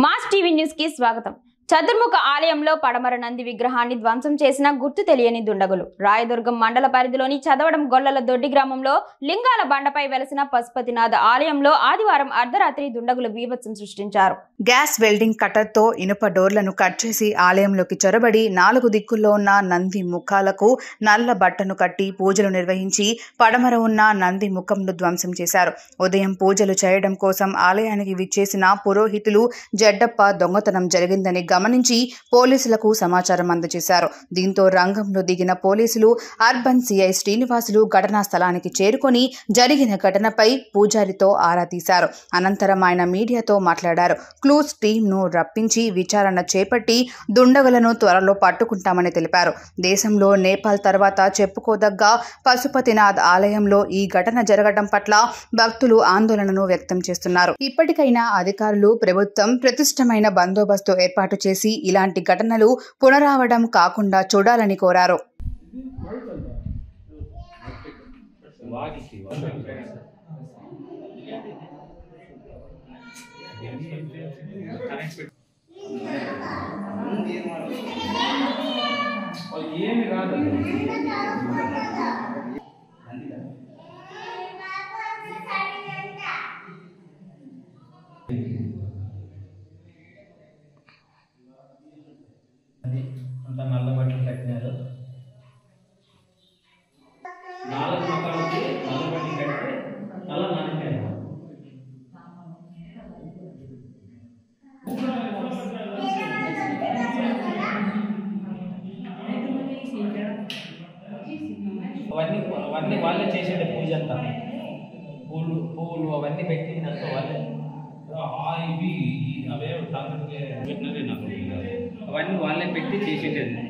Mass TV news కి స్వాగతం. చతుర్ముఖ ఆలయంలో పడమర నంది విగ్రహాన్ని ధ్వంసం చేసిన గుర్తు తెలియని దుండగులు. రాయదుర్గం మండల పరిధిలోని చదవడం గొల్లల దొడ్డి గ్రామంలో లింగాల బండపై వెలసిన పశుపతినాథ ఆలయంలో ఆదివారం అర్ధరాత్రి దుండగులు బీభత్సం సృష్టించారు. గ్యాస్ వెల్డింగ్ కట్టర్తో ఇనుప డోర్లను కట్ చేసి ఆలయంలోకి చొరబడి 4 దిక్కుల్లో ఉన్న నంది ముఖాలకు నల్ల బట్టను కట్టి పూజలు నిర్వహించి పడమర ఉన్న నంది ముఖంను ధ్వంసం చేశారు. ఉదయం పూజలు చేయడం కోసం ఆలయానికి విచ్చేసిన పురోహితులు జడ్డప్ప దొంగతనం జరిగిందని గమనించి పోలీసులకు సమాచారం అందజేశారు. దీంతో రంగంలో దిగిన పోలీసులు అర్బన్ సిఐ శ్రీనివాసులు ఘటనా స్థలానికి చేరుకొని జరిగిన ఘటనపై పూజారితో ఆరా తీశారు. అనంతరం ఆయన మీడియాతో మాట్లాడారు. క్లూస్ టీంను రప్పించి విచారణ చేపట్టి దుండగులను త్వరలో పట్టుకుంటామని తెలిపారు. దేశంలో నేపాల్ తర్వాత చెప్పుకోదగ్గ పశుపతినాథ్ ఆలయంలో ఈ ఘటన జరగడం పట్ల భక్తులు ఆందోళనను వ్యక్తం చేస్తున్నారు. ఇప్పటికైనా అధికారులు ప్రభుత్వం ప్రతిష్టమైన బందోబస్తు ఏర్పాటు చేసి ఇలాంటి ఘటనలు పునరావడం కాకుండా చూడాలని కోరారు. అంత నల్ల బట్టలు కట్టినారు. 4 మొక్కలకి నల్ల బట్టలు కట్టి నల్ల నానికారు. అవన్నీ వాళ్ళే చేసేది పూజ అంతా. పూలు అవన్నీ పెట్టి అంతా వాళ్ళే. ఇవి అవే పెట్టినది నాకు అవన్నీ వాళ్ళే పెట్టి చేసేటది.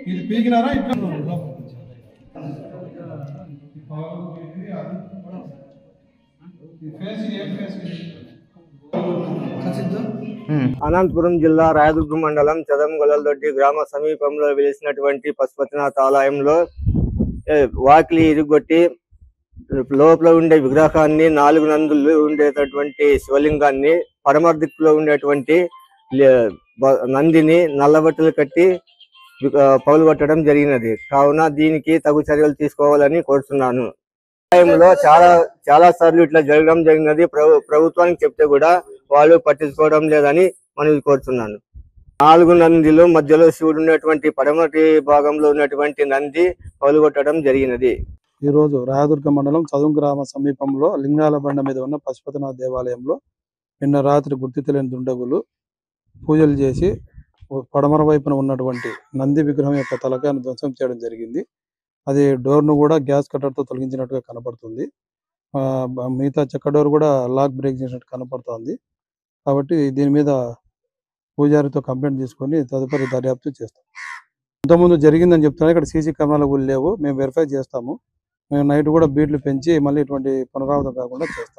ఇది పీకినారా ఇట్లా అనంతపురం జిల్లా రాయదుర్గం మండలం చదం గొల్లలదొడ్డి గ్రామ సమీపంలో వెలిసినటువంటి పశుపతినాథ ఆలయంలో వాకిలి ఇరుగొట్టి లోపల ఉండే విగ్రహాన్ని 4 నందులు ఉండేటటువంటి శివలింగాన్ని పడమర దిక్కులో ఉండేటువంటి నందిని నల్లబట్టలు కట్టి పౌలు పట్టడం జరిగినది. కావున దీనికి తగు చర్యలు తీసుకోవాలని కోరుతున్నాను. ఆలయంలో చాలా సార్లు ఇట్లా జరగడం జరిగినది. ప్రభుత్వానికి చెప్తే కూడా వాళ్ళు పట్టించుకోవడం లేదని మనం కోరుతున్నాను. 4 నందిలో మధ్యలో శివుడు ఉన్నటువంటి పడమటి భాగంలో ఉన్నటువంటి నంది పౌలుగొట్టడం జరిగినది. ఈ రోజు రాయదుర్గ మండలం చదువు గ్రామ సమీపంలో లింగాల బండ మీద ఉన్న పశుపతినాథ్ దేవాలయంలో నిన్న రాత్రి గుర్తు తెలియని దుండగులు పూజలు చేసి పడమర వైపున ఉన్నటువంటి నంది విగ్రహం యొక్క తలకాయను ధ్వంసం చేయడం జరిగింది. అది డోర్ను కూడా గ్యాస్ కట్టర్తో తొలగించినట్టుగా కనపడుతుంది. మిగతా చెక్క డోర్ కూడా లాక్ బ్రేక్ చేసినట్టు కనపడుతుంది. కాబట్టి దీని మీద పూజారితో కంప్లైంట్ తీసుకొని తదుపరి దర్యాప్తు చేస్తాం. ఇంతకుముందు జరిగిందని చెప్తున్నా. ఇక్కడ సీసీ కెమెరాలు కూడా లేవు. మేము వెరిఫై చేస్తాము. మేము నైట్ కూడా బీట్లు పెంచి మళ్ళీ ఇటువంటి పునరావృతం కాకుండా చేస్తాం.